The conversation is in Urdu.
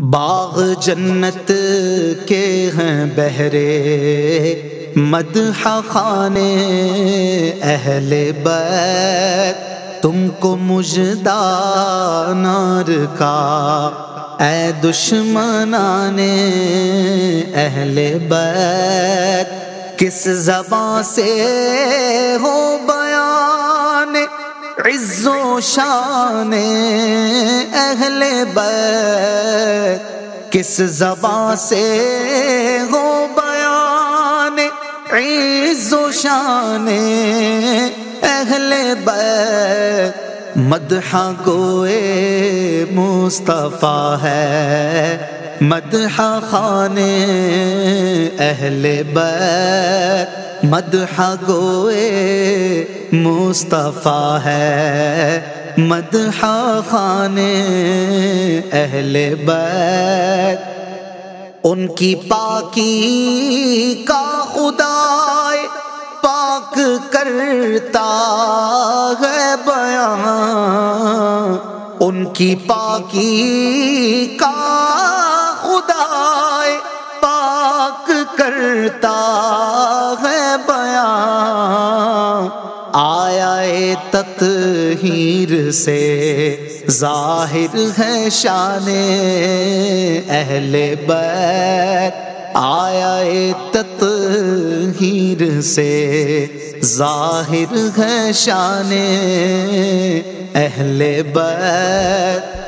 باغ جنت کے ہیں بہرے مدح خانے اہل بیت، تم کو مژدہ نار کا اے دشمنان اہل بیت۔ کس زبان سے ہو بیان عز و شان اہل بیت، کس زبان سے ہو بیان عز و شان اہل بیت۔ مدح گوئے مصطفیٰ ہے مدح خانے اہل بیت، مدح گوئے مصطفیٰ ہے مدح خانے اہل بیت۔ ان کی پاکی کا خدا پاک کرتا ہے بیان، ان کی پاکی کا خدا پاک کرتا ہے بیان۔ آیا تطہیر سے ظاہر ہے شان اہل بیت، آیا تطہیر سے ظاہر ہے شان اہل بیت۔